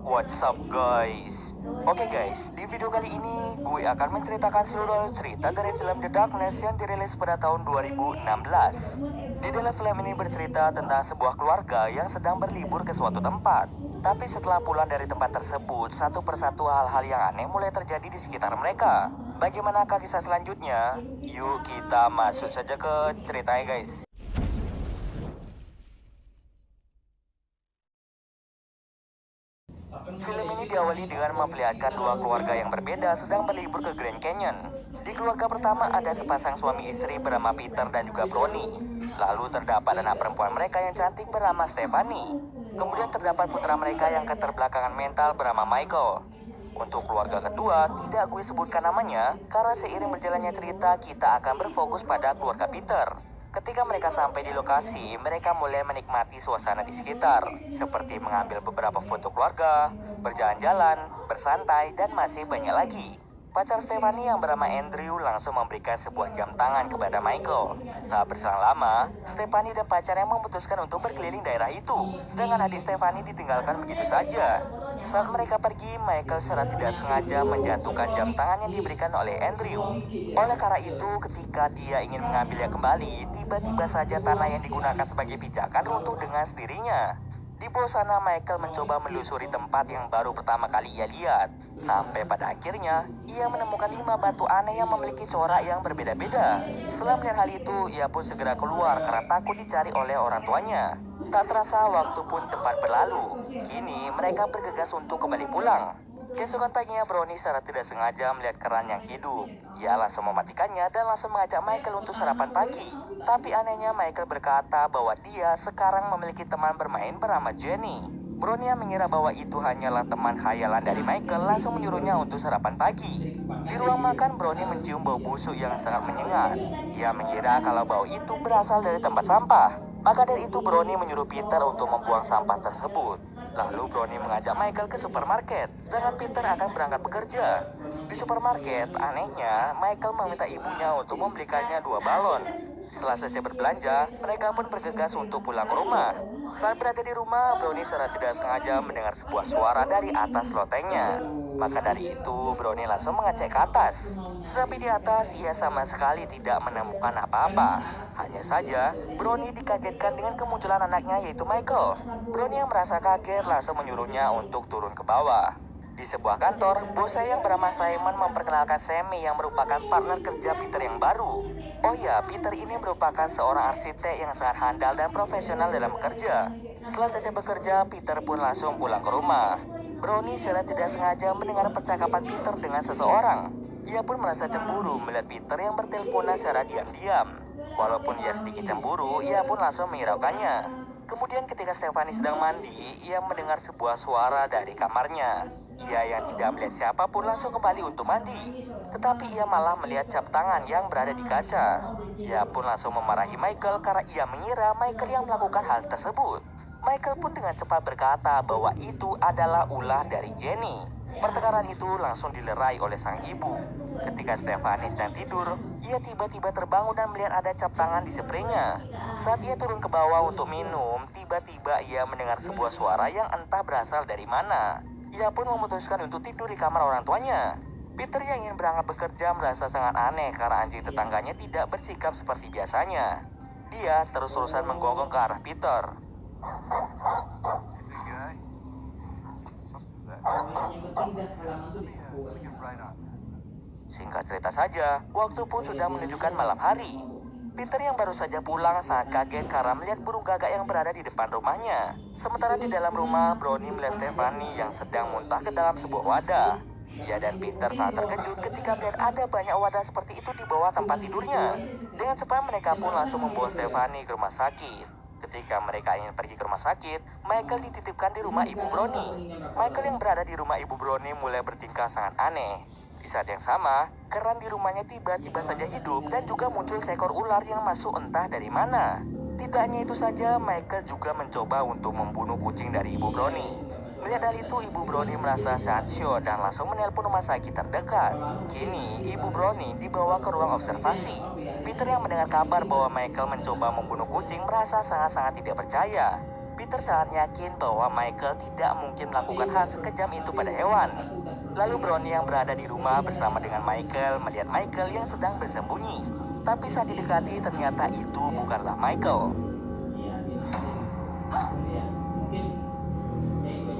What's up guys? Oke guys, di video kali ini gue akan menceritakan seluruh cerita dari film The Darkness yang dirilis pada tahun 2016. Di dalam film ini bercerita tentang sebuah keluarga yang sedang berlibur ke suatu tempat. Tapi setelah pulang dari tempat tersebut, satu persatu hal-hal yang aneh mulai terjadi di sekitar mereka. Bagaimanakah kisah selanjutnya? Yuk kita masuk saja ke ceritanya guys. Film ini diawali dengan memperlihatkan dua keluarga yang berbeda sedang berlibur ke Grand Canyon. Di keluarga pertama ada sepasang suami istri bernama Peter dan juga Brownie. Lalu terdapat anak perempuan mereka yang cantik bernama Stephanie. Kemudian terdapat putra mereka yang keterbelakangan mental bernama Michael. Untuk keluarga kedua, tidak gue sebutkan namanya karena seiring berjalannya cerita kita akan berfokus pada keluarga Peter. Ketika mereka sampai di lokasi, mereka mulai menikmati suasana di sekitar, seperti mengambil beberapa foto keluarga, berjalan-jalan, bersantai, dan masih banyak lagi. Pacar Stephanie yang bernama Andrew langsung memberikan sebuah jam tangan kepada Michael. Tak berselang lama, Stephanie dan pacarnya memutuskan untuk berkeliling daerah itu, sedangkan adik Stephanie ditinggalkan begitu saja. Saat mereka pergi, Michael secara tidak sengaja menjatuhkan jam tangan yang diberikan oleh Andrew. Oleh karena itu, ketika dia ingin mengambilnya kembali, tiba-tiba saja tanah yang digunakan sebagai pijakan runtuh dengan sendirinya. Di bawah sana, Michael mencoba menelusuri tempat yang baru pertama kali ia lihat. Sampai pada akhirnya, ia menemukan 5 batu aneh yang memiliki corak yang berbeda-beda. Setelah melihat hal itu, ia pun segera keluar karena takut dicari oleh orang tuanya. Tak terasa waktu pun cepat berlalu. Kini mereka bergegas untuk kembali pulang. Keesokan paginya Brownie secara tidak sengaja melihat keran yang hidup. Ia langsung mematikannya dan langsung mengajak Michael untuk sarapan pagi. Tapi anehnya Michael berkata bahwa dia sekarang memiliki teman bermain bernama Jenny. Brownie yang mengira bahwa itu hanyalah teman khayalan dari Michael langsung menyuruhnya untuk sarapan pagi. Di ruang makan Brownie mencium bau busuk yang sangat menyengat. Ia mengira kalau bau itu berasal dari tempat sampah. Maka dari itu Brownie menyuruh Peter untuk membuang sampah tersebut. Lalu Brownie mengajak Michael ke supermarket, sedangkan Peter akan berangkat bekerja. Di supermarket, anehnya Michael meminta ibunya untuk membelikannya 2 balon. Setelah selesai berbelanja, mereka pun bergegas untuk pulang ke rumah. Saat berada di rumah, Brownie secara tidak sengaja mendengar sebuah suara dari atas lotengnya. Maka dari itu, Brownie langsung mengecek ke atas. Sesampai di atas, ia sama sekali tidak menemukan apa-apa. Hanya saja, Brownie dikagetkan dengan kemunculan anaknya yaitu Michael. Brownie yang merasa kaget langsung menyuruhnya untuk turun ke bawah. Di sebuah kantor, bosnya yang bernama Simon memperkenalkan Sammy yang merupakan partner kerja Peter yang baru. Oh ya, Peter ini merupakan seorang arsitek yang sangat handal dan profesional dalam bekerja. Setelah selesai bekerja, Peter pun langsung pulang ke rumah. Brownie secara tidak sengaja mendengar percakapan Peter dengan seseorang. Ia pun merasa cemburu melihat Peter yang berteleponan secara diam-diam. Walaupun ia sedikit cemburu, ia pun langsung menghiraukannya. Kemudian ketika Stephanie sedang mandi, ia mendengar sebuah suara dari kamarnya. Ia yang tidak melihat siapapun langsung kembali untuk mandi. Tetapi ia malah melihat cap tangan yang berada di kaca. Ia pun langsung memarahi Michael karena ia mengira Michael yang melakukan hal tersebut. Michael pun dengan cepat berkata bahwa itu adalah ulah dari Jenny. Pertengkaran itu langsung dilerai oleh sang ibu. Ketika Stephanie sedang tidur, ia tiba-tiba terbangun dan melihat ada cap tangan di spraynya. Saat ia turun ke bawah untuk minum, tiba-tiba ia mendengar sebuah suara yang entah berasal dari mana. Ia pun memutuskan untuk tidur di kamar orang tuanya. Peter yang ingin berangkat bekerja merasa sangat aneh karena anjing tetangganya tidak bersikap seperti biasanya. Dia terus-terusan menggonggong ke arah Peter. Singkat cerita saja, waktu pun sudah menunjukkan malam hari. Peter yang baru saja pulang sangat kaget karena melihat burung gagak yang berada di depan rumahnya. Sementara di dalam rumah, Brownie melihat Stephanie yang sedang muntah ke dalam sebuah wadah. Ia dan Peter sangat terkejut ketika melihat ada banyak wadah seperti itu di bawah tempat tidurnya. Dengan cepat mereka pun langsung membawa Stephanie ke rumah sakit. Ketika mereka ingin pergi ke rumah sakit, Michael dititipkan di rumah ibu Brownie. Michael yang berada di rumah ibu Brownie mulai bertingkah sangat aneh. Di saat yang sama, keran di rumahnya tiba-tiba saja hidup dan juga muncul seekor ular yang masuk entah dari mana. Tidak hanya itu saja, Michael juga mencoba untuk membunuh kucing dari ibu Brownie. Melihat hal itu, ibu Brownie merasa sangat syok dan langsung menelpon rumah sakit terdekat. Kini, ibu Brownie dibawa ke ruang observasi. Peter yang mendengar kabar bahwa Michael mencoba membunuh kucing merasa sangat-sangat tidak percaya. Peter sangat yakin bahwa Michael tidak mungkin melakukan hal sekejam itu pada hewan. Lalu Brownie yang berada di rumah bersama dengan Michael melihat Michael yang sedang bersembunyi. Tapi saat didekati ternyata itu bukanlah Michael.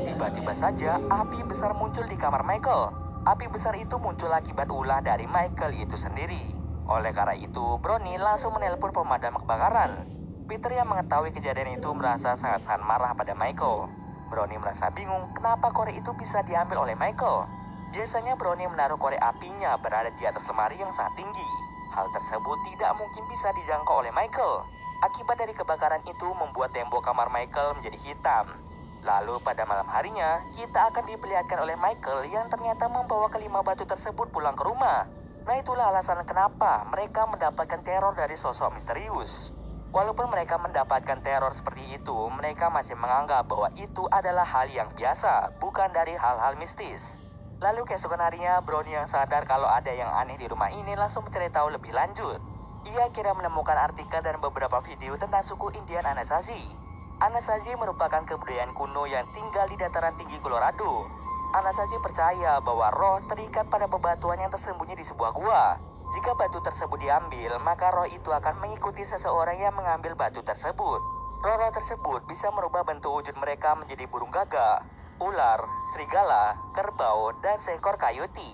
Tiba-tiba saja api besar muncul di kamar Michael. Api besar itu muncul akibat ulah dari Michael itu sendiri. Oleh karena itu, Brownie langsung menelpon pemadam kebakaran. Peter yang mengetahui kejadian itu merasa sangat-sangat marah pada Michael. Brownie merasa bingung kenapa korek itu bisa diambil oleh Michael. Biasanya Brownie menaruh korek apinya berada di atas lemari yang sangat tinggi. Hal tersebut tidak mungkin bisa dijangkau oleh Michael. Akibat dari kebakaran itu membuat tembok kamar Michael menjadi hitam. Lalu pada malam harinya, kita akan diperlihatkan oleh Michael yang ternyata membawa kelima batu tersebut pulang ke rumah. Nah itulah alasan kenapa mereka mendapatkan teror dari sosok misterius. Walaupun mereka mendapatkan teror seperti itu, mereka masih menganggap bahwa itu adalah hal yang biasa, bukan dari hal-hal mistis. Lalu keesokan harinya, Brownie yang sadar kalau ada yang aneh di rumah ini langsung mencari tahu lebih lanjut. Ia kira menemukan artikel dan beberapa video tentang suku Indian Anasazi. Anasazi merupakan kebudayaan kuno yang tinggal di dataran tinggi Colorado. Anasazi percaya bahwa roh terikat pada bebatuan yang tersembunyi di sebuah gua. Jika batu tersebut diambil, maka roh itu akan mengikuti seseorang yang mengambil batu tersebut. Roh-roh tersebut bisa merubah bentuk wujud mereka menjadi burung gagak, ular, serigala, kerbau, dan seekor coyote.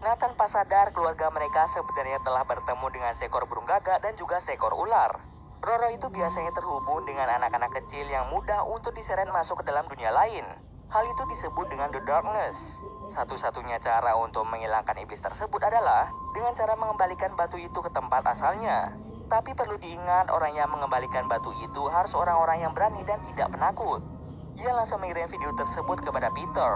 Nah, tanpa sadar keluarga mereka sebenarnya telah bertemu dengan seekor burung gagak dan juga seekor ular. Roh-roh itu biasanya terhubung dengan anak-anak kecil yang mudah untuk diseret masuk ke dalam dunia lain. Hal itu disebut dengan The Darkness. Satu-satunya cara untuk menghilangkan iblis tersebut adalah dengan cara mengembalikan batu itu ke tempat asalnya. Tapi perlu diingat, orang yang mengembalikan batu itu harus orang-orang yang berani dan tidak penakut. Ia langsung mengirim video tersebut kepada Peter.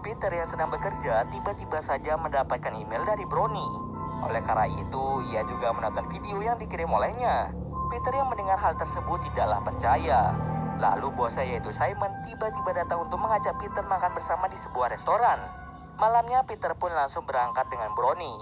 Peter yang sedang bekerja tiba-tiba saja mendapatkan email dari Brownie. Oleh karena itu, ia juga menonton video yang dikirim olehnya. Peter yang mendengar hal tersebut tidaklah percaya. Lalu bosnya yaitu Simon tiba-tiba datang untuk mengajak Peter makan bersama di sebuah restoran. Malamnya Peter pun langsung berangkat dengan Brownie.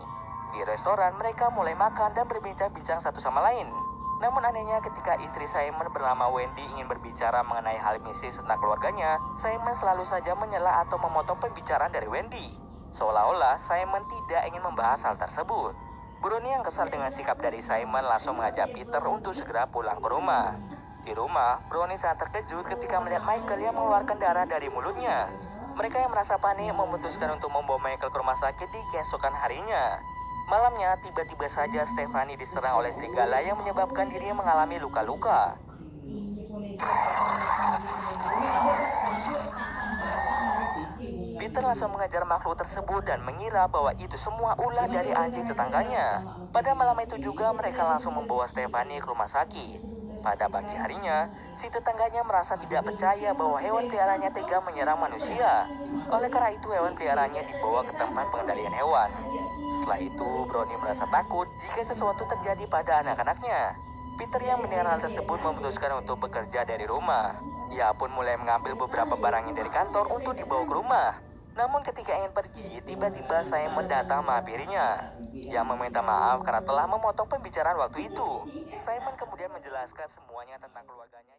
Di restoran mereka mulai makan dan berbincang-bincang satu sama lain. Namun anehnya ketika istri Simon bernama Wendy ingin berbicara mengenai hal mistis tentang keluarganya, Simon selalu saja menyela atau memotong pembicaraan dari Wendy. Seolah-olah Simon tidak ingin membahas hal tersebut. Brownie yang kesal dengan sikap dari Simon langsung mengajak Peter untuk segera pulang ke rumah. Di rumah, Brownie sangat terkejut ketika melihat Michael yang mengeluarkan darah dari mulutnya. Mereka yang merasa panik memutuskan untuk membawa Michael ke rumah sakit di keesokan harinya. Malamnya, tiba-tiba saja Stephanie diserang oleh serigala yang menyebabkan dirinya mengalami luka-luka. Peter langsung mengejar makhluk tersebut dan mengira bahwa itu semua ulah dari anjing tetangganya. Pada malam itu juga mereka langsung membawa Stephanie ke rumah sakit. Pada pagi harinya, si tetangganya merasa tidak percaya bahwa hewan peliharaannya tega menyerang manusia. Oleh karena itu, hewan peliharaannya dibawa ke tempat pengendalian hewan. Setelah itu, Brownie merasa takut jika sesuatu terjadi pada anak-anaknya. Peter yang mendengar hal tersebut memutuskan untuk bekerja dari rumah. Ia pun mulai mengambil beberapa barangnya dari kantor untuk dibawa ke rumah. Namun ketika ingin pergi, tiba-tiba Simon datang menghampirinya. Ia meminta maaf karena telah memotong pembicaraan waktu itu. Simon kemudian menjelaskan semuanya tentang keluarganya.